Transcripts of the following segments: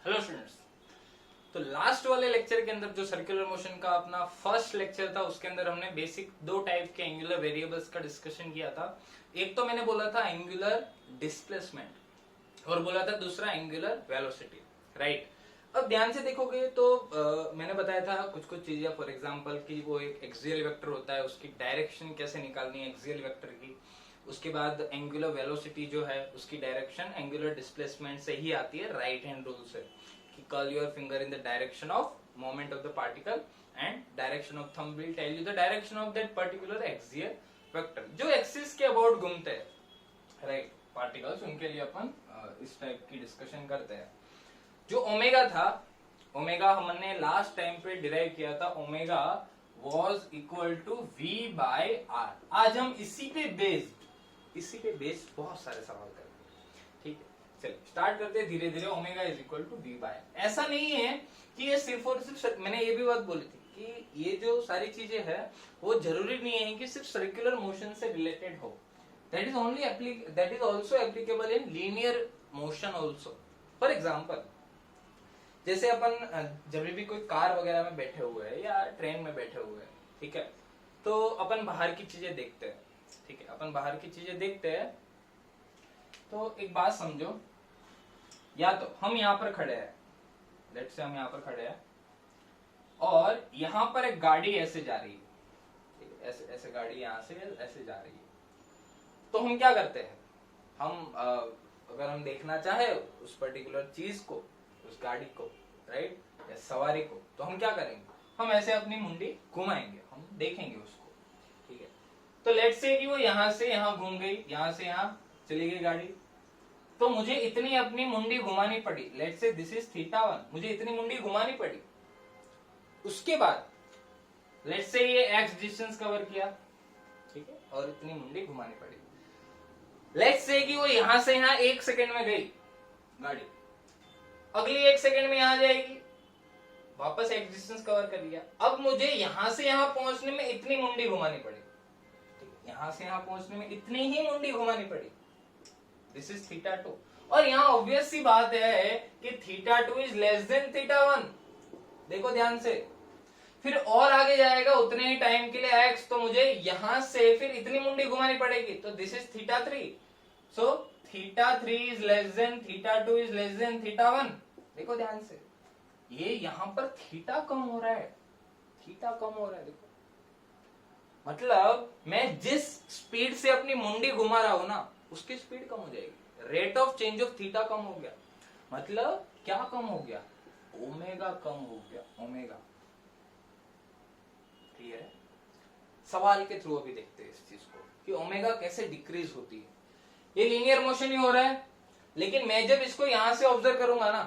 Hello students. तो last वाले lecture के अंदर जो सर्कुलर मोशन का अपना फर्स्ट लेक्चर था उसके अंदर हमने बेसिक दो टाइप के एंगुलर वेरिएबल्स का डिस्कशन किया था। एक तो मैंने बोला था एंगुलर डिस्प्लेसमेंट और बोला था दूसरा एंगुलर वेलोसिटी, राइट। अब ध्यान से देखोगे तो मैंने बताया था कुछ कुछ चीजें, फॉर एग्जांपल कि वो एक एक्सियल वेक्टर होता है, उसकी डायरेक्शन कैसे निकालनी है एक्सियल वेक्टर की। उसके बाद एंगुलर वेलोसिटी जो है उसकी डायरेक्शन एंगुलर डिस्प्लेसमेंट से ही आती है, राइट हैंड रूल से, कि curl your finger in the direction of moment of the particle and direction of thumb will tell you the direction of that particular axial vector जो axis के about घूमते हैं, right, particles, उनके लिए अपन इस type की डिस्कशन करते हैं। जो ओमेगा था, ओमेगा हमने लास्ट टाइम पे डिराइव किया था, omega was equal to v by r. आज हम इसी पे बेस्ड बहुत सारे सवाल करेंगे, ठीक है। चलिए स्टार्ट करते हैं धीरे धीरे। Omega is equal to v by, ऐसा नहीं है कि ये सिर्फ और सिर्फ, मैंने ये भी बात बोली थी कि ये जो सारी चीजें है वो जरूरी नहीं है कि सिर्फ सर्कुलर मोशन से रिलेटेड हो। That is also applicable in linear motion also. For example, जैसे अपन जब भी कोई कार वगैरह में बैठे हुए हैं या ट्रेन में बैठे हुए हैं, ठीक है, तो अपन बाहर की चीजें देखते हैं, ठीक है, अपन बाहर की चीजें देखते हैं। तो एक बात समझो, या तो हम यहाँ पर खड़े हैं, लेट्स से हम यहाँ पर खड़े हैं और यहाँ पर एक गाड़ी ऐसे जा रही है, ठीक है, ऐसे ऐसे गाड़ी यहाँ से ऐसे जा रही है। तो हम क्या करते हैं, हम अगर हम देखना चाहे उस पर्टिकुलर चीज को, उस गाड़ी को, राइट, या सवारी को, तो हम क्या करेंगे, हम ऐसे अपनी मुंडी घुमाएंगे, हम देखेंगे उसको, ठीक है। तो लेट्स से कि वो यहां से यहां घूम गई, यहां से यहां चली गई गाड़ी, तो मुझे इतनी अपनी मुंडी घुमानी पड़ी। लेट्स से दिस इज θ1, मुझे इतनी मुंडी घुमानी पड़ी। उसके बाद लेट्स से ये x डिस्टेंस कवर किया, ठीक है, और इतनी मुंडी घुमानी पड़ी। लेट्स से कि वो यहां से यहां 1 सेकेंड में गई गाड़ी, अगली 1 सेकेंड में यहां जाएगी, वापस एक डिस्टेंस कवर कर लिया। अब मुझे यहां से यहां पहुंचने में इतनी मुंडी घुमानी पड़ी, यहां से यहां पहुंचने में इतनी ही मुंडी घुमानी पड़ी। This is θ2। और यहां ऑब्वियस सी बात है कि θ2 इज लेस देन θ1। देखो ध्यान से, फिर और आगे जाएगा उतने ही टाइम के लिए x, तो मुझे यहां से फिर इतनी मुंडी घुमानी पड़ेगी, तो this is θ3। So θ3 is less than θ2 is less than θ1। देखो ध्यान से, ये यहां पर थीटा कम हो रहा है, थीटा कम हो रहा है। देखो, मतलब मैं जिस स्पीड से अपनी मुंडी घुमा रहा हूं ना, उसकी स्पीड कम हो जाएगी, rate of change of theta कम हो गया। मतलब क्या कम हो गया, ओमेगा कम हो गया, ओमेगा। क्लियर है? सवाल के थ्रू अभी देखते हैं इस चीज को कि ओमेगा कैसे डिक्रीज होती है। ये लीनियर मोशन ही हो रहा है, लेकिन मैं जब इसको यहां से ऑब्जर्व करूंगा ना,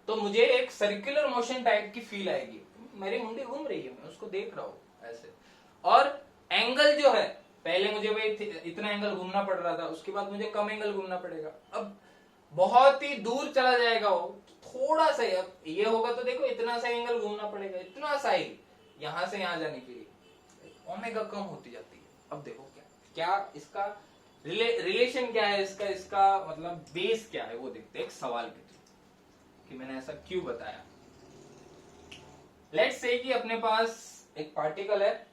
तो मुझे एक सर्कुलर मोशन टाइप की फील आएगी। मेरी मुंडी घूम रही है, मैं उसको देख रहा हूं ऐसे, और एंगल जो है, पहले मुझे भाई इतना एंगल घूमना पड़ रहा था, उसके बाद मुझे कम एंगल घूमना पड़ेगा। अब बहुत ही दूर चला जाएगा वो, थोड़ा सा ही, अब ये होगा तो देखो इतना सा एंगल घूमना पड़ेगा, इतना सा ही, यहां से यहां जाने के लिए ओमेगा कम होती जाती है। अब देखो क्या क्या इसका रिलेशन क्या है, इसका मतलब बेस क्या है, वो देखते हैं एक सवाल के थ्रू कि मैंने ऐसा क्यों बताया। लेट्स से कि अपने पास एक पार्टिकल है,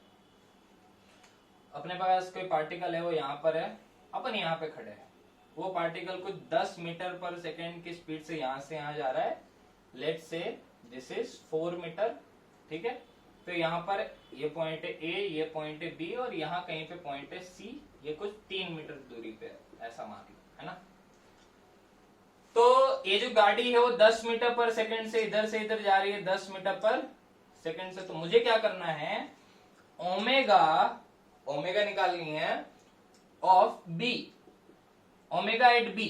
अपने पास कोई पार्टिकल है, वो यहां पर है, अपन यहां पे खड़े हैं। वो पार्टिकल कुछ 10 मीटर पर सेकेंड की स्पीड से यहां जा रहा है। Let's say this is 4 metre, ठीक है। तो यहाँ पर ये पॉइंट है ए, ये पॉइंट है बी, और यहाँ कहीं पे पॉइंट है सी, ये कुछ 3 मीटर दूरी पे है, ऐसा मान लो, है ना। तो ये जो गाड़ी है वो 10 मीटर पर सेकंड से इधर जा रही है, 10 मीटर पर सेकंड से। तो मुझे क्या करना है, ओमेगा निकालनी है of b, omega at b,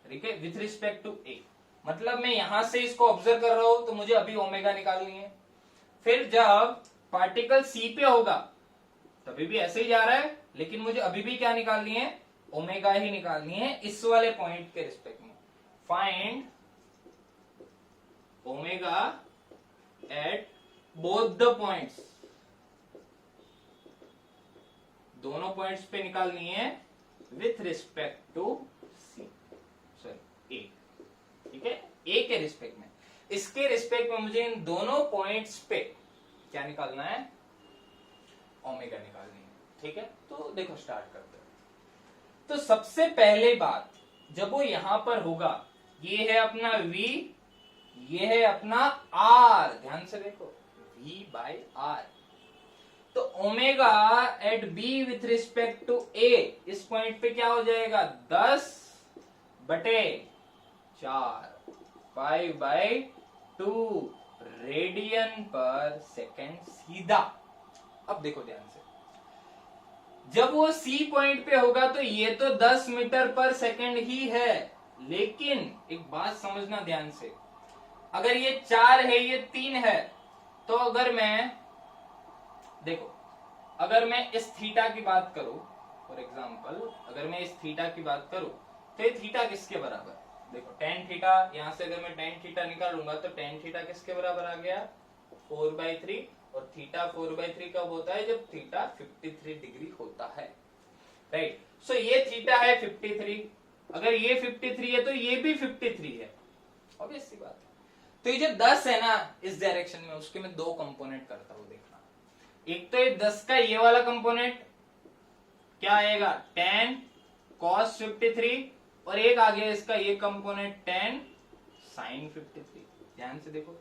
ठीक है, विथ रिस्पेक्ट टू ए। मतलब मैं यहां से इसको ऑब्जर्व कर रहा हूं, तो मुझे अभी ओमेगा निकालनी है। फिर जब पार्टिकल सी पे होगा तभी भी ऐसे ही जा रहा है, लेकिन मुझे अभी भी क्या निकालनी है, ओमेगा ही निकालनी है इस वाले पॉइंट के रिस्पेक्ट में। Find omega at both the points, दोनों पॉइंट्स पे निकालनी है with respect to C, sorry A, ठीक है। ए के रिस्पेक्ट में, इसके रिस्पेक्ट में मुझे इन दोनों पॉइंट्स पे क्या निकालना है, ओमेगा निकालनी है। ठीक है, तो देखो स्टार्ट करते हैं। तो सबसे पहले बात, जब वो यहां पर होगा, ये है अपना v, ये है अपना r, ध्यान से देखो v बाय r, तो omega at b with respect to a, इस पॉइंट पे क्या हो जाएगा 10/4 5/2 रेडियन पर सेकेंड सीधा। अब देखो ध्यान से, जब वो C पॉइंट पे होगा तो ये तो 10 मीटर पर सेकेंड ही है, लेकिन एक बात समझना ध्यान से, अगर ये 4 है ये 3 है, तो अगर मैं देखो, अगर मैं इस थीटा की बात करूं, फॉर एग्जांपल अगर मैं इस थीटा की बात करूं, तो ये थीटा किसके बराबर, देखो टेन थीटा, यहां से अगर मैं टेन थीटा निकालूंगा तो टेन थीटा किसके बराबर आ गया 4/3, और थीटा 4/3 कब होता है, जब थीटा 53 डिग्री होता है, राइट। सो ये थीटा है 53, अगर ये 53 है तो ये भी 53 है, ऑब्वियस सी बात है। तो ये जो 10 है ना इस डायरेक्शन में, उसके मैं दो कंपोनेंट करता हूं, देखना, एक तो ये 10 का ये वाला कंपोनेंट क्या आएगा 10 cos 53, और एक आ गया इसका ये कंपोनेंट 10 sin 53। ध्यान से देखो,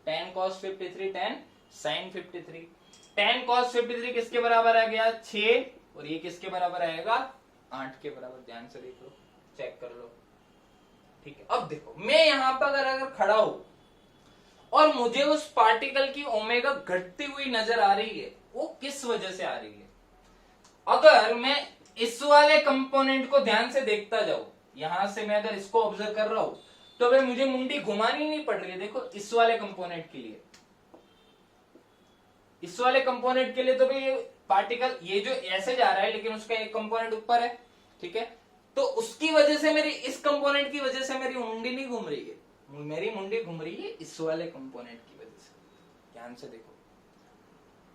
10 cos 53 10 sin 53, 10 cos 53 किसके बराबर आ गया 6, और ये किसके बराबर आएगा 8 के बराबर। ध्यान से देख लो, चेक कर लो, ठीक है। अब देखो मैं यहां पर अगर खड़ा हूं और मुझे उस पार्टिकल की ओमेगा घटती हुई नजर आ रही है, वो किस वजह से आ रही है, अगर मैं इस वाले कंपोनेंट को ध्यान से देखता जाऊं, यहां से मैं अगर इसको ऑब्जर्व कर रहा हूं, तो भाई मुझे मुंडी घुमानी नहीं पड़ रही है। देखो इस वाले कंपोनेंट के लिए, इस वाले कंपोनेंट के लिए तो भाई ये पार्टिकल ये जो ऐसे जा रहा है, लेकिन उसका एक कंपोनेंट ऊपर है, ठीक है, तो उसकी वजह से मेरी, इस कंपोनेंट की वजह से मेरी मुंडी नहीं घूम रही है, मेरी मुंडी घूम रही है इस वाले कंपोनेंट की वजह से। ध्यान से देखो,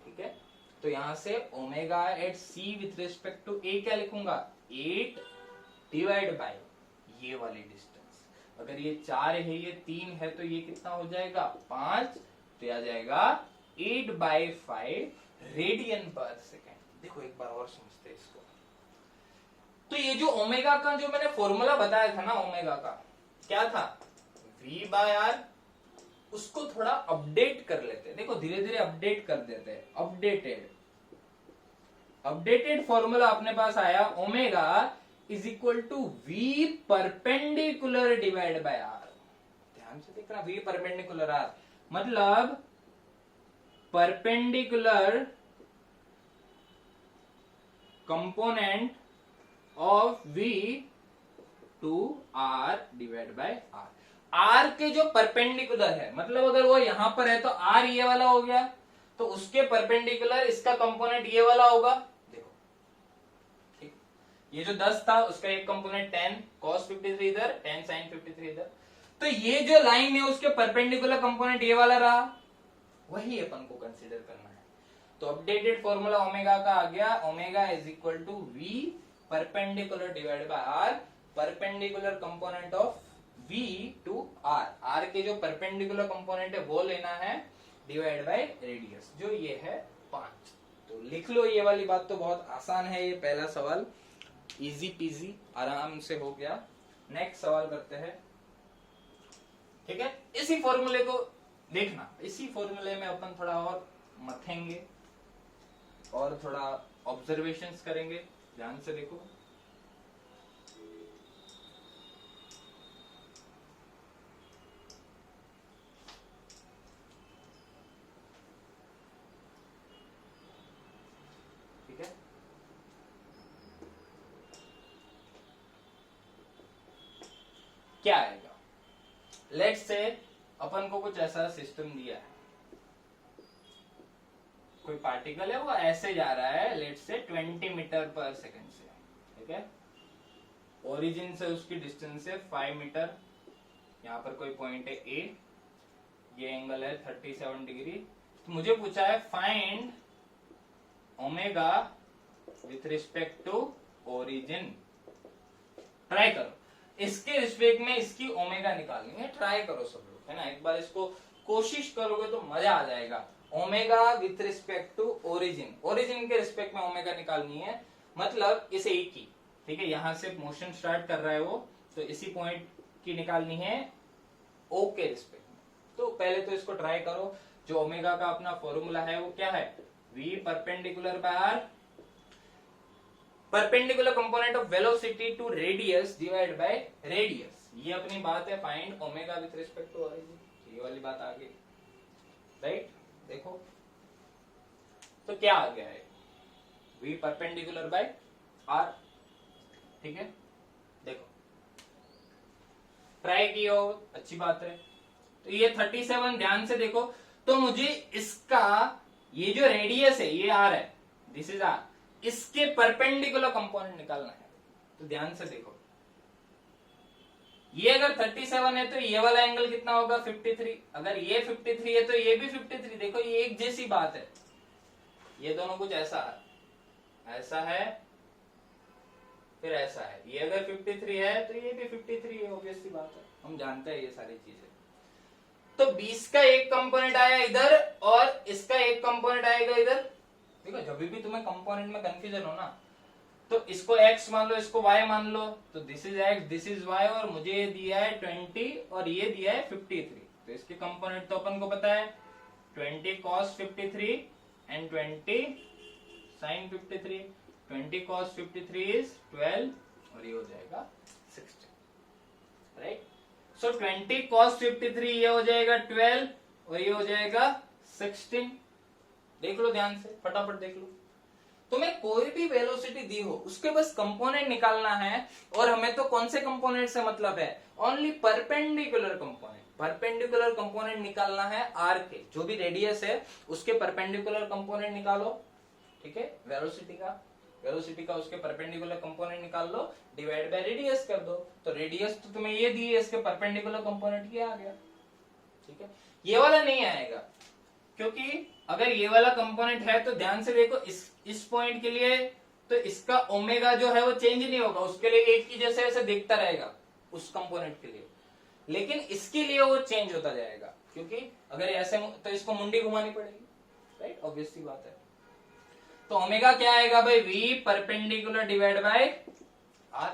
ठीक है। तो यहां से omega at C with respect to A क्या लिखूंगा 8 डिवाइड बाय ये वाली डिस्टेंस, अगर ये 4 है ये 3 है तो ये कितना हो जाएगा 5, तो आ जाएगा 8/5 रेडियन पर सेकेंड। देखो एक बार और समझते हैं इसको। तो ये जो ओमेगा का जो मैंने फॉर्मूला बताया था ना, ओमेगा का क्या था v/r, उसको थोड़ा अपडेट कर लेते हैं। देखो धीरे धीरे अपडेट कर देते हैं। अपडेटेड फॉर्मूला अपने पास आया, omega is equal to v perpendicular divide by r। ध्यान से देखना, v परपेंडिकुलर r मतलब perpendicular component of v to r divide by r। r के जो परपेंडिकुलर है, मतलब अगर वो यहां पर है तो r ये वाला हो गया, तो उसके परपेंडिकुलर इसका कंपोनेंट ये वाला होगा। देखो ठीक, ये जो 10 था उसका एक कंपोनेंट 10 cos 53 इधर, 10 sin 53 इधर, तो ये जो लाइन है उसके परपेंडिकुलर कंपोनेंट ये वाला रहा, वही अपन को कंसीडर करना है। तो अपडेटेड फॉर्मूला ओमेगा का आ गया, omega is equal to v perpendicular divide by r, perpendicular component of v to r, r के जो परपेंडिकुलर कंपोनेंट है वो लेना है डिवाइड बाय रेडियस, जो ये है 5। तो लिख लो, ये वाली बात तो बहुत आसान है, ये पहला सवाल इजी पीजी आराम से हो गया। नेक्स्ट सवाल करते हैं, ठीक है। इसी फॉर्मूले को देखना, इसी फॉर्मूले में अपन थोड़ा और मथेंगे और थोड़ा ऑब्जर्वेशंस करेंगे। ध्यान से देखो, ठीक है। क्या आएगा, लेट्स से अपन को कुछ ऐसा सिस्टम दिया है, कोई पार्टिकल है वो ऐसे जा रहा है, लेट्स से 20 मीटर पर सेकेंड से, ठीक है। ओरिजिन से उसकी डिस्टेंस है 5 मीटर, यहाँ पर कोई पॉइंट है ए, ये एंगल है 37 डिग्री। तो मुझे पूछा है find omega with respect to origin. Try करो, इसके रिस्पेक्ट में इसकी ओमेगा निकालनी है। ट्राई करो सब लोग, है ना, एक बार इसको कोशिश करोगे तो मजा आ जाएगा। Omega with respect to origin, origin के रिस्पेक्ट में ओमेगा निकालनी है, मतलब इसे एक ही, ठीक है, यहां से मोशन स्टार्ट कर रहा है वो, तो इसी पॉइंट की निकालनी है ओ के रिस्पेक्ट में। तो पहले तो इसको ट्राई करो। जो ओमेगा का अपना फॉर्मूला है वो क्या है, v perpendicular by r, perpendicular component of velocity to radius divide by radius. ये अपनी बात है, find omega with respect to origin, ये वाली बात आ गई, राइट। देखो तो क्या आ गया है, v परपेंडिकुलर बाय r, ठीक है। देखो ट्राई किया हो, अच्छी बात है। तो ये 37, ध्यान से देखो, तो मुझे इसका ये जो रेडियस है ये r है, दिस इज r, इसके परपेंडिकुलर कंपोनेंट निकालना है। तो ध्यान से देखो, ये अगर 37 है तो ये वाला एंगल कितना होगा, 53। अगर ये 53 है तो ये भी 53। देखो ये एक जैसी बात है, ये दोनों कुछ ऐसा है, ऐसा है, फिर ऐसा है। ये अगर 53 है तो ये भी 53 है, ऑब्वियस सी बात है, हम जानते हैं ये सारी चीजें। तो 20 का एक कंपोनेंट आया इधर और इसका एक कंपोनेंट आएगा इधर। देखो जब भी तुम्हें कंपोनेंट में कंफ्यूजन हो ना, तो इसको x मान लो, इसको y मान लो, तो this is x, this is y, और मुझे ये दिया है 20 और ये दिया है 53। तो इसके कंपोनेंट तो अपन को पता है, 20 cos 53 and 20 sin 53। 20 cos 53 is 12 और ये हो जाएगा 16, राइट। सो 20 cos 53 ये हो जाएगा 12 और ये हो जाएगा 16। देख लो ध्यान से, फटाफट देख लो। तुम्हें कोई भी वेलोसिटी दी हो, उसके बस कंपोनेंट निकालना है, और हमें तो कौन से कंपोनेंट से मतलब है, only perpendicular component. Perpendicular component निकालना है आर के, जो भी रेडियस है उसके परपेंडिकुलर कंपोनेंट निकालो, ठीक है। वेलोसिटी का उसके परपेंडिकुलर कंपोनेंट निकाल लो, डिवाइड बाय रेडियस कर दो। तो रेडियस तो तुम्हें ये दी है, इसके परपेंडिकुलर कंपोनेंट ये आ गया, ठीक है। ये वाला नहीं आएगा, क्योंकि अगर ये वाला कंपोनेंट है तो ध्यान से देखो, इस पॉइंट के लिए तो इसका ओमेगा जो है वो चेंज नहीं होगा, उसके लिए एक ही जैसे ऐसे दिखता रहेगा उस कंपोनेंट के लिए। लेकिन इसके लिए वो चेंज होता जाएगा, क्योंकि अगर ऐसे तो इसको मुंडी घुमानी पड़ेगी, राइट, ऑब्वियस सी बात है। तो ओमेगा क्या आएगा भाई, v perpendicular divide by r,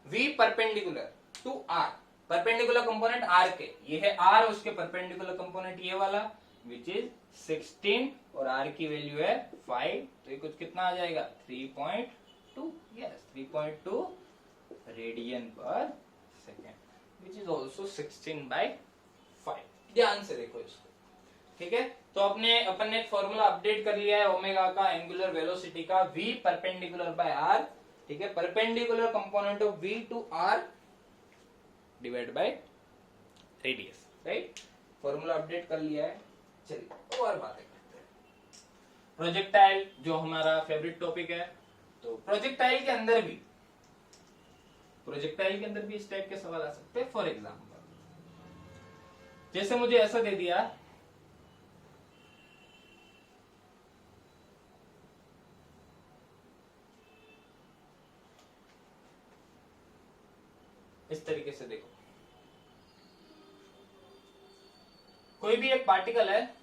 v perpendicular to r, perpendicular component r के, ये है r, उसके परपेंडिकुलर कंपोनेंट ये वाला विच इज 16 और r की वैल्यू है 5, तो ये कुछ कितना आ जाएगा 3.2, yes 3.2 radian per second which is also 16/5। ध्यान से देखो इसको, ठीक है। तो अपन ने फॉर्मूला अपडेट कर लिया है ओमेगा का, एंगुलर वेलोसिटी का, v परपेंडिकुलर बाय r, ठीक है, perpendicular component of v to r divide by radius, right. Formula update कर लिया है। चलिए और बातें करते हैं। प्रोजेक्टाइल जो हमारा फेवरेट टॉपिक है, तो प्रोजेक्टाइल के अंदर भी इस टाइप के सवाल आ सकते हैं। फॉर एग्जाम्पल जैसे मुझे ऐसा दे दिया, इस तरीके से देखो, कोई भी एक पार्टिकल है,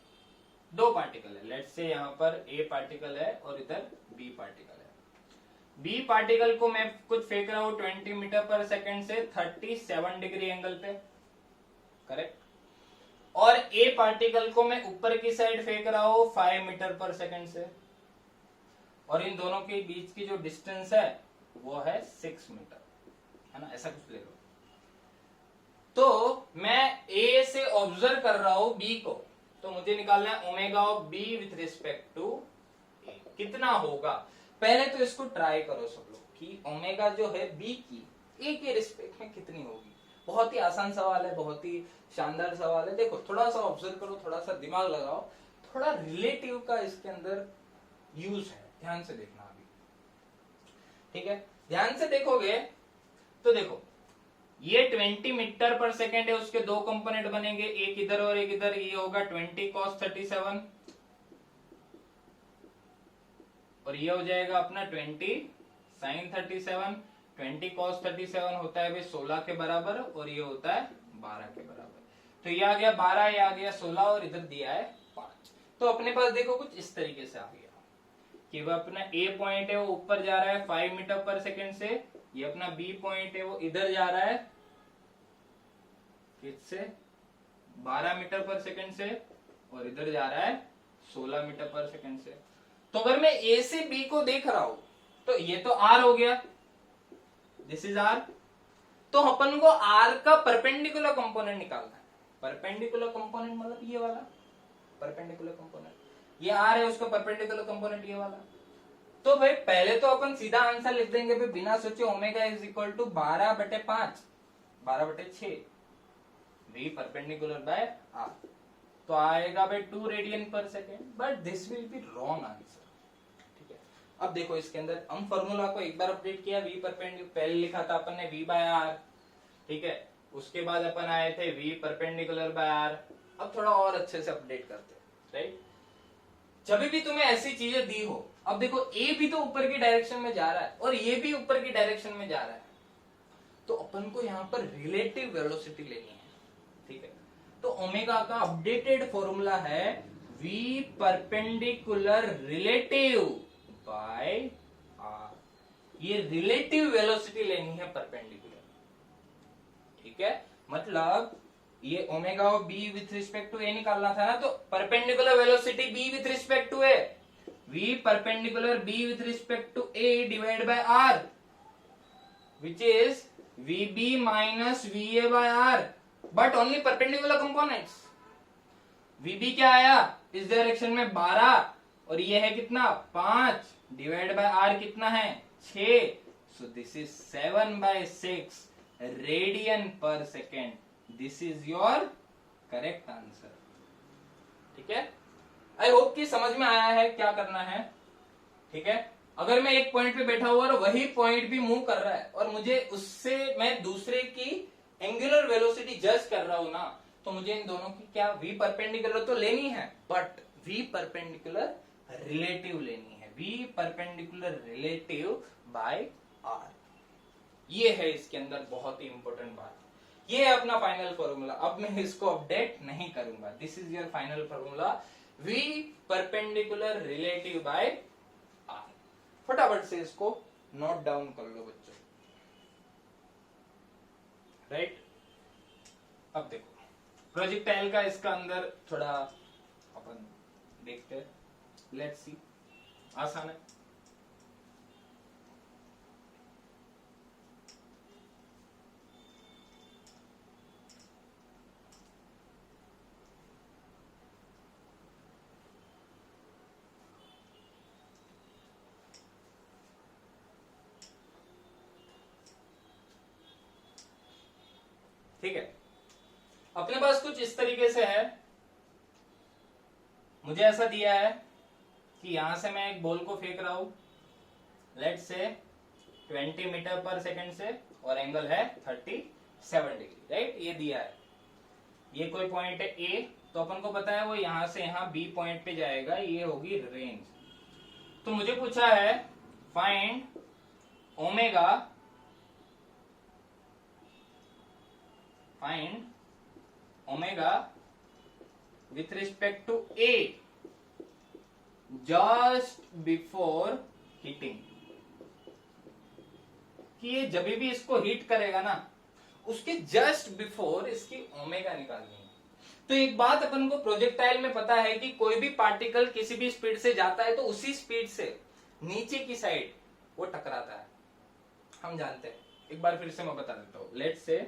दो पार्टिकल है, लेट्स से यहां पर ए पार्टिकल है और इधर बी पार्टिकल है। बी पार्टिकल को मैं कुछ फेंक रहा हूं 20 मीटर पर सेकेंड से 37 डिग्री एंगल पे, करेक्ट। और ए पार्टिकल को मैं ऊपर की साइड फेंक रहा हूं 5 मीटर पर सेकेंड से, और इन दोनों के बीच की जो डिस्टेंस है वो है 6 मीटर, है ना, ऐसा कुछ ले लो। तो मैं ए से ऑब्जर्व कर रहा हूं बी को, तो मुझे निकालना है omega of B with respect to A, कितना होगा। पहले तो इसको ट्राई करो सब लोग कि ओमेगा जो है बी की ए के रिस्पेक्ट में कितनी होगी। बहुत ही आसान सवाल है, बहुत ही शानदार सवाल है। देखो थोड़ा सा ऑब्जर्व करो, थोड़ा सा दिमाग लगाओ, थोड़ा रिलेटिव का इसके अंदर यूज है, ध्यान से देखना अभी, ठीक है। ध्यान से देखोगे तो देखो ये 20 मीटर पर सेकेंड है, उसके दो कंपोनेंट बनेंगे, एक इधर और एक इधर, ये होगा 20 cos 37 और ये हो जाएगा अपना 20 sin 37, 20 cos 37 होता है भाई 16 के बराबर और ये होता है 12 के बराबर। तो ये आ गया 12, ये आ गया 16 और इधर दिया है 5। तो अपने पास देखो कुछ इस तरीके से आ गया कि वह अपना ए पॉइंट है वो ऊपर जा रहा है 5 मीटर पर सेकेंड से, ये अपना बी पॉइंट है वो इधर जा रहा है किससे 12 मीटर पर सेकेंड से और इधर जा रहा है 16 मीटर पर सेकेंड से। तो अगर मैं ए से बी को देख रहा हूं तो ये तो आर हो गया, दिस इज आर। तो अपन को आर का परपेंडिकुलर कंपोनेंट निकालना है। परपेंडिकुलर कंपोनेंट मतलब ये वाला परपेंडिकुलर कंपोनेंट, ये आर है उसका परपेंडिकुलर कंपोनेंट ये वाला। तो भाई पहले तो अपन सीधा आंसर लिख देंगे भाई बिना सोचे omega is equal to 12/5 12/6 v perpendicular by r. तो आएगा भाई 2 radian per second, but this will be wrong answer. ठीक है, अब देखो इसके अंदर हम फॉर्मूला को एक बार अपडेट किया, वी परपेंडिकुलर पहले लिखा था अपन ने वी बाय आर, ठीक है, उसके बाद अपन आए थे वी परपेंडिकुलर बाय आर। अब थोड़ा और अच्छे से अपडेट करते हैं, राइट। जब भी तुम्हें ऐसी चीजें दी हो, अब देखो ए भी तो ऊपर की डायरेक्शन में जा रहा है और ये भी ऊपर की डायरेक्शन में जा रहा है, तो अपन को यहाँ पर रिलेटिव वेलोसिटी लेनी है। ठीक है, तो ओमेगा का अपडेटेड फॉर्मूला है v perpendicular relative by are. ये रिलेटिव वेलोसिटी लेनी है परपेंडिकुलर। ठीक है, मतलब ये omega of B with respect to A निकालना था ना, तो perpendicular velocity B with respect to A, v perpendicular b with respect to a divide by r, which is vb minus va by r, but only perpendicular components। vb क्या आया इस direction में 12 और ये है कितना 5 डिवाइड बाय r कितना है 6, so this is 7/6 radian per second. This is your correct answer. ठीक है, आई होप कि समझ में आया है क्या करना है। ठीक है, अगर मैं एक पॉइंट पे बैठा हुआ और वही पॉइंट भी मूव कर रहा है और मुझे उससे मैं दूसरे की एंगुलर वेलोसिटी जज कर रहा हूं ना, तो मुझे इन दोनों की क्या वी परपेंडिकुलर तो लेनी है, बट वी परपेंडिकुलर रिलेटिव लेनी है। V perpendicular relative by are, ये है इसके अंदर बहुत ही इंपॉर्टेंट बात। ये है अपना फाइनल फॉर्मूला। अब मैं इसको अपडेट नहीं करूंगा। This is your final formula, v perpendicular relative by r. फटाफट से इसको नोट डाउन कर लो बच्चों, राइट। अब देखो प्रोजेक्टाइल का इसका अंदर थोड़ा अपन देखते हैं, लेट्स सी। आसान है, ठीक है। अपने पास कुछ इस तरीके से है, मुझे ऐसा दिया है कि यहां से मैं एक बॉल को फेंक रहा हूं, लेट्स से 20 मीटर पर सेकंड से, और एंगल है 37 डिग्री, राइट। ये दिया है, ये कोई पॉइंट है ए, तो अपन को पता है वो यहां से यहां बी पॉइंट पे जाएगा, ये होगी रेंज। तो मुझे पूछा है find omega, find omega with respect to A just before hitting, कि ये जब भी इसको हिट करेगा ना, उसके जस्ट बिफोर इसकी ओमेगा निकालनी है। तो एक बात अपन को प्रोजेक्टाइल में पता है कि कोई भी पार्टिकल किसी भी स्पीड से जाता है तो उसी स्पीड से नीचे की साइड वो टकराता है, हम जानते हैं। एक बार फिर से मैं बता देता हूं। लेट्स से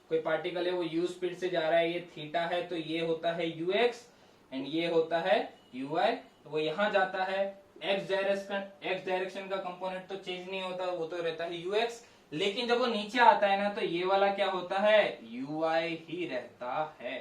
कोई पार्टिकल है वो u स्पीड से जा रहा है, ये थीटा है, तो ये होता है ux एंड ये होता है uy। तो वो यहां जाता है, x डायरेक्शन का कंपोनेंट तो चेंज नहीं होता, वो तो रहता है ux। लेकिन जब वो नीचे आता है ना, तो ये वाला क्या होता है uy ही रहता है,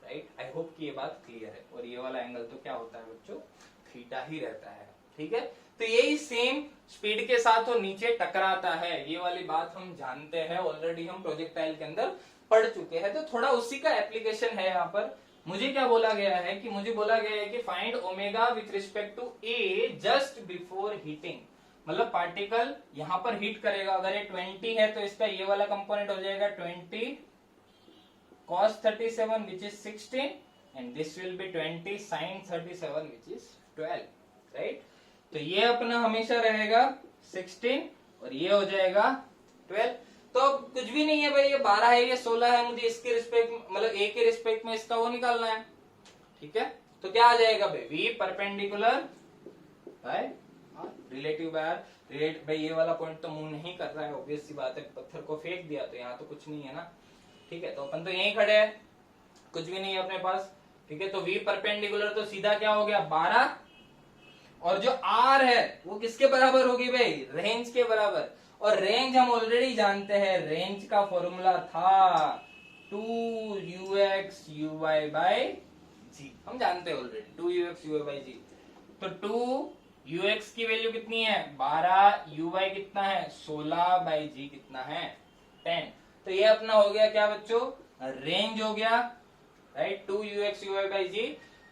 राइट। आई होप कि ये बात क्लियर है। और ये वाला एंगल तो क्या होता है बच्चों, थीटा ही रहता है, ठीक है। तो यही सेम स्पीड के साथ वो नीचे टकराता है, ये वाली बात हम जानते हैं, ऑलरेडी हम प्रोजेक्टाइल के अंदर पढ़ चुके हैं। तो थोड़ा उसी का एप्लीकेशन है यहाँ पर। मुझे क्या बोला गया है कि मुझे बोला गया है कि find omega with respect to A just before hitting, मतलब पार्टिकल यहां पर हिट करेगा, अगर ये 20 है तो इसका ये वाला कंपोनेंट हो जाएगा 20 cos 37 which is 16 and this will be 20 sin 37 which is 12, right. तो ये अपना हमेशा रहेगा 16 और ये हो जाएगा 12। तो अब कुछ भी नहीं है भाई, ये 12 है, ये 16 है, मुझे इसके रिस्पेक्ट मतलब ए के रिस्पेक्ट में इसका वो निकालना है, ठीक है। तो क्या आ जाएगा भाई, v perpendicular by relative by r. Relate भाई ये वाला पॉइंट तो मूव नहीं कर रहा है, ऑब्वियस सी बात है, पत्थर को फेंक दिया तो यहाँ तो कुछ नहीं है ना, ठीक है। तो अपन तो यहीं खड़े हैं, कुछ भी नहीं है अपने पास, ठीक है। तो v परपेंडिकुलर तो सीधा क्या हो गया 12, और जो r है वो किसके बराबर होगी भाई, रेंज के बराबर। और रेंज हम ऑलरेडी जानते हैं, रेंज का फॉर्मूला था 2ux uy बाय g, हम जानते हैं already 2ux uy by g। तो 2ux की वैल्यू कितनी है 12, uy कितना है 16 बाय g कितना है 10। तो ये अपना हो गया क्या बच्चों, रेंज हो गया, right, 2ux uy by g।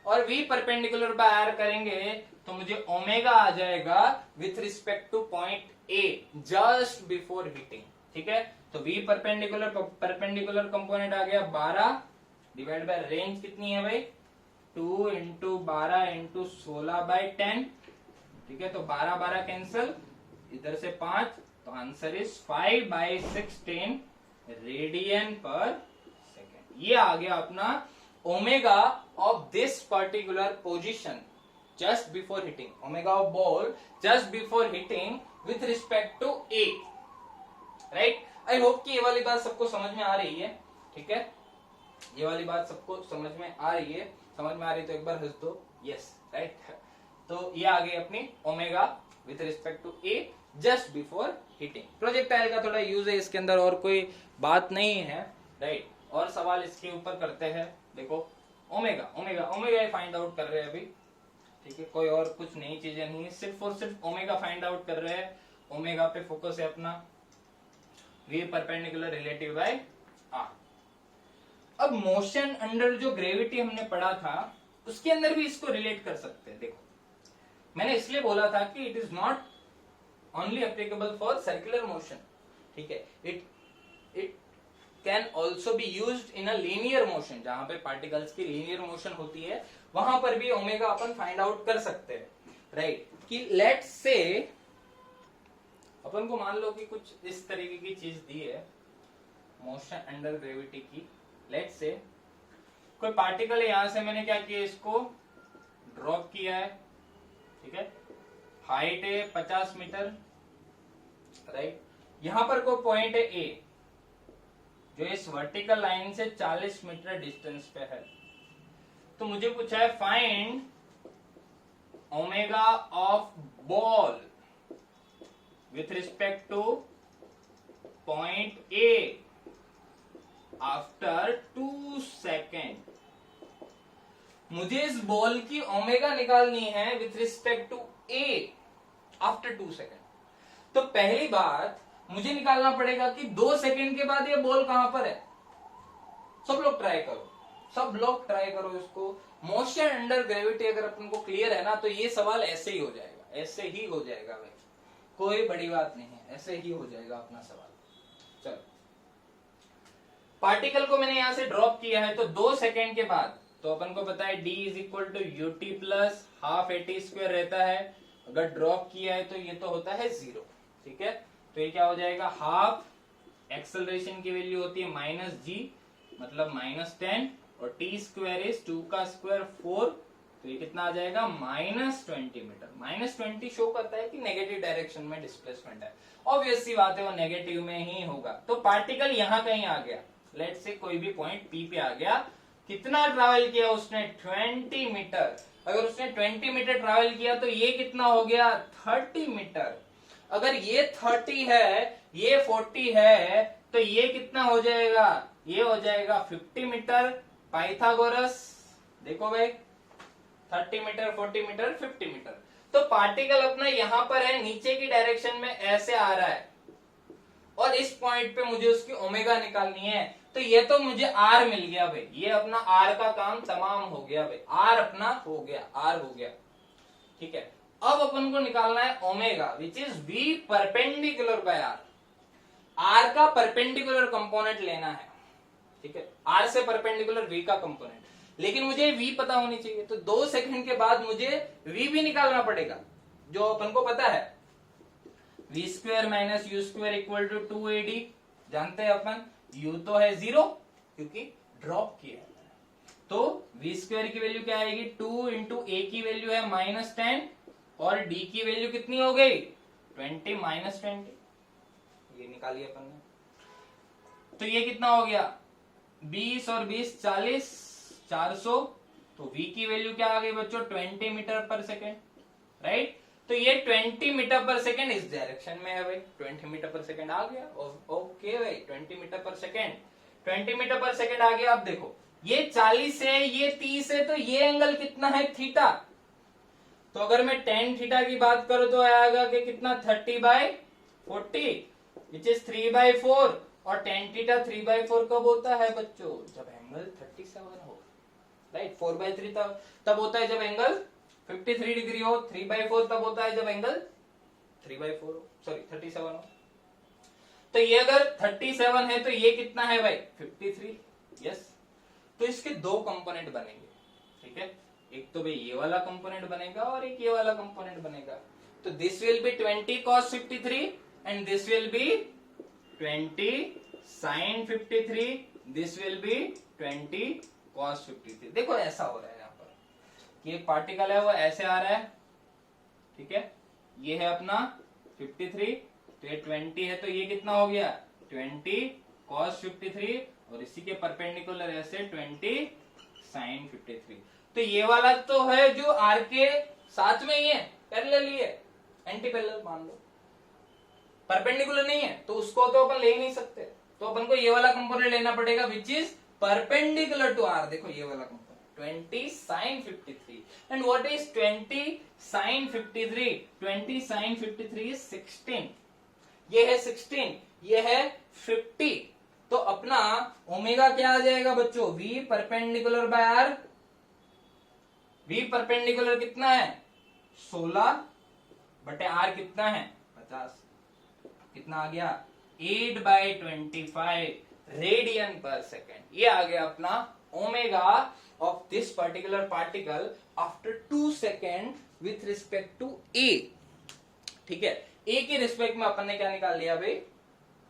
और v परपेंडिकुलर बाय r करेंगे तो मुझे ओमेगा आ जाएगा with respect to point A just before hitting, ठीक है। तो v परपेंडिकुलर कंपोनेंट आ गया 12 डिवाइड बाय रेंज कितनी है भाई 2 इंटू 12 इंटू 16 बाय 10, ठीक है। तो 12 12 कैंसल, इधर से 5, तो answer is 5 bye 16 radian per second. ये आ गया अपना omega of this particular position just before hitting, omega of ball just before hitting with respect to A, right? I hope कि ये वाली बात सबको समझ में आ रही है, ठीक है। ये वाली बात सबको समझ में आ रही है, समझ में आ रही है तो एक बार हंस दो, यस, राइट। तो ये आ गई अपनी omega with respect to A just before hitting. Projectile का थोड़ा यूज है इसके अंदर, और कोई बात नहीं है, राइट। और सवाल इसके ऊपर करते हैं, देखो omega omega omega find out कर रहे हैं अभी, ठीक है। कोई और कुछ नई चीजें नहीं है, सिर्फ और सिर्फ ओमेगा फाइंड आउट कर रहे हैं, ओमेगा पे फोकस है अपना, v perpendicular relative by r. अब मोशन अंडर जो ग्रेविटी हमने पढ़ा था उसके अंदर भी इसको रिलेट कर सकते हैं। देखो मैंने इसलिए बोला था कि it is not only applicable for circular motion, ठीक है। It can also be used in a linear motion, जहां पे पार्टिकल्स की लीनियर मोशन होती है वहां पर भी ओमेगा अपन फाइंड आउट कर सकते हैं, राइट। कि लेट्स से अपन को मान लो कि कुछ इस तरीके की चीज दी है मोशन अंडर ग्रेविटी की, लेट्स से कोई पार्टिकल है, यहां से मैंने क्या किया इसको ड्रॉप किया है, ठीक है। हाइट है 50 मीटर, राइट। यहां पर कोई पॉइंट है ए जो इस वर्टिकल लाइन से 40 मीटर डिस्टेंस पे है। तो मुझे पूछा है find omega of ball with respect to point A after 2 second. मुझे इस बॉल की ओमेगा निकालनी है with respect to A after 2 second. तो पहली बात मुझे निकालना पड़ेगा कि 2 सेकेंड के बाद ये बॉल कहां पर है। सब लोग ट्राई करो, सब लोग ट्राई करो इसको। मोशन अंडर ग्रेविटी अगर अपन को क्लियर है ना तो ये सवाल ऐसे ही हो जाएगा, ऐसे ही हो जाएगा भाई, कोई बड़ी बात नहीं है, ऐसे ही हो जाएगा अपना सवाल। चलो पार्टिकल को मैंने यहां से ड्रॉप किया है तो 2 सेकेंड के बाद, तो अपन को पता है d is equal to u t plus half a t square रहता है। अगर ड्रॉप किया है तो ये तो होता है 0, ठीक है। तो ये क्या हो जाएगा हाफ, एक्सेलरेशन की वैल्यू होती है -g मतलब -10, और टी स्क्वायर इज 2 का स्क्वायर 4, तो ये कितना आ जाएगा -20 मीटर। -20 शो करता है कि नेगेटिव डायरेक्शन में डिस्प्लेसमेंट है, ऑब्वियस सी बात है वो नेगेटिव में ही होगा। तो पार्टिकल यहां कहीं आ गया, लेट्स से कोई भी पॉइंट P पे आ गया, कितना ट्रैवल किया उसने 20 मीटर। अगर उसने 20 मीटर ट्रैवल किया तो ये कितना हो गया 30 मीटर। अगर ये 30 है, ये 40 है, तो ये कितना हो जाएगा, ये हो जाएगा 50 मीटर। पाइथागोरस देखो भाई 30 मीटर 40 मीटर 50 मीटर। तो पार्टिकल अपना यहां पर है, नीचे की डायरेक्शन में ऐसे आ रहा है, और इस पॉइंट पे मुझे उसकी ओमेगा निकालनी है। तो ये तो मुझे आर मिल गया भाई, ये अपना आर का काम तमाम हो गया भाई, आर अपना हो गया, आर हो गया, ठीक है। अब अपन को निकालना है omega which is v perpendicular by r। r का परपेंडिकुलर कंपोनेंट लेना है, ठीक है, r से परपेंडिकुलर v का कंपोनेंट, लेकिन मुझे v पता होनी चाहिए, तो 2 सेकंड के बाद मुझे v भी निकालना पड़ेगा, जो अपन को पता है v square minus u square equal to 2ad। जानते हैं अपन u तो है 0 क्योंकि ड्रॉप किया है, तो v स्क्वायर की वैल्यू क्या आएगी, 2 इंटू a की वैल्यू है -10 और d की वैल्यू कितनी हो गई 20 -20, ये निकालिए अपन ने, तो ये कितना हो गया 20 और 20 40 400, तो v की वैल्यू क्या आ गई बच्चों 20 मीटर पर सेकेंड, राइट। तो ये 20 मीटर पर सेकेंड इस डायरेक्शन में है भाई, 20 मीटर पर सेकेंड आ गया, ओके भाई 20 मीटर पर सेकेंड, 20 मीटर पर सेकेंड आ गया। अब देखो ये 40 है, ये 30 है, तो ये एंगल कितना है थीटा, तो अगर मैं tan थीटा की बात करूं तो आएगा कि कितना 30/40 विच इज 3/4, और tan थीटा 3/4 कब होता है बच्चों, जब एंगल 37 हो, राइट। 4/3 तब होता है जब एंगल 53 डिग्री हो, 3/4 तब होता है जब एंगल 3/4 हो, सॉरी 37 हो। तो ये अगर 37 है तो ये कितना है भाई 53, यस। तो इसके 2 कंपोनेंट बनेंगे, ठीक है, एक तो भाई ये वाला कंपोनेंट बनेगा और एक ये वाला कंपोनेंट बनेगा, तो this will B 20 cos 53 and this will B 20 sin 53, this will B 20 cos 53। देखो ऐसा हो रहा है यहाँ पर कि एक पार्टिकल है वो ऐसे आ रहा है, ठीक है, ये है अपना 53, तो ये 20 है, तो ये कितना हो गया 20 cos 53 और इसी के परपेंडिकुलर ऐसे 20 sin 53। तो ये वाला तो है जो आर के साथ में ही है, पैरेलल ही है, एंटी पैरेलल मान लो, परपेंडिकुलर नहीं है तो उसको तो अपन ले ही नहीं सकते, तो अपन को ये वाला कंपोनेंट लेना पड़ेगा which is perpendicular to r. देखो ये वाला component 20 sin 53 and what is 20 sin 53, 20 sin 53 is 16, ये है 16, ये है 50, तो अपना ओमेगा क्या आ जाएगा बच्चों v perpendicular by r, v perpendicular कितना है 16 बटे r कितना है 50, कितना आ गया 8/25 रेडियन पर सेकेंड, ये आ गया अपना omega of this particular particle after 2 second with respect to a, ठीक है, a के रिस्पेक्ट में अपन ने क्या निकाल लिया भाई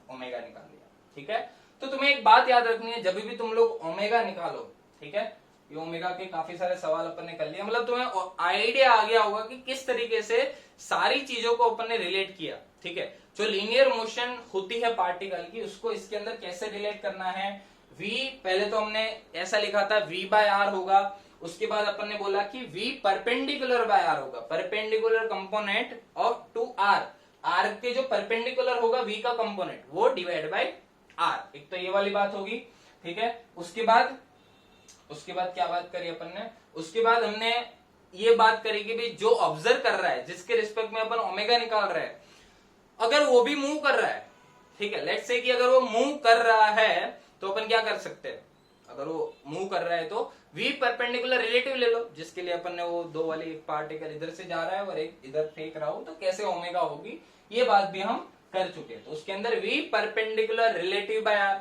ओमेगा निकाल लिया, ठीक है। तो तुम्हें एक बात याद रखनी है, जब भी तुम लोग ओमेगा निकालो, ठीक है, ये ओमेगा के काफी सारे सवाल अपन ने कर लिए, मतलब तुम्हें आइडिया आ गया होगा कि किस तरीके से सारी चीजों को अपन ने रिलेट किया, ठीक है। जो लीनियर मोशन होती है पार्टिकल की उसको इसके अंदर कैसे रिलेट करना है, v पहले तो हमने ऐसा लिखा था v/r होगा, उसके बाद अपन ने बोला कि v परपेंडिकुलर बाय r होगा, perpendicular component of two r, r के जो परपेंडिकुलर होगा v का कंपोनेंट वो डिवाइड बाय r, एक तो ये वाली बात होगी, ठीक है। उसके बाद क्या बात करी अपन ने, उसके बाद हमने ये बात करी कि भाई जो ऑब्जर्व कर रहा है जिसके रिस्पेक्ट में अपन ओमेगा निकाल रहे हैं, अगर वो भी मूव कर रहा है, ठीक है, लेट्स से कि अगर वो मूव कर रहा है तो अपन क्या कर सकते हैं, अगर वो मूव कर रहा है तो v परपेंडिकुलर रिलेटिव ले लो, जिसके लिए अपन ने वो 2 वाली एक पार्टिकल इधर से जा रहा है और एक इधर फेंक रहा हो तो कैसे ओमेगा होगी, ये बात भी हम कर चुके हैं। तो उसके अंदर v perpendicular relative by r,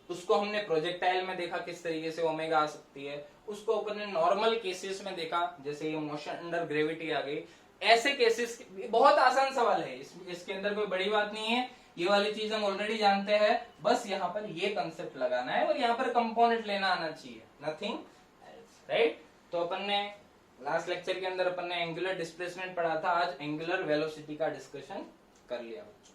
उसको हमने प्रोजेक्टाइल में देखा किस तरीके से ओमेगा आ सकती है, उसको अपन ने नॉर्मल केसेस में देखा जैसे ये मोशन अंडर ग्रेविटी आ गई, ऐसे केसेस बहुत आसान सवाल है, इसके अंदर कोई बड़ी बात नहीं है, ये वाली चीज हम ऑलरेडी जानते हैं, बस यहाँ पर ये कंसेप्ट लगाना है और यहाँ पर कंपोनेंट लेना आना चाहिए, नथिंग एल्स, राइट। तो अपन ने लास्ट लेक्चर के अंदर अपन ने एंगुलर डिस्प्लेसमेंट पढ़ा था, आज एंगुलर वेलोसिटी का डिस्कशन कर लिया बच्चों।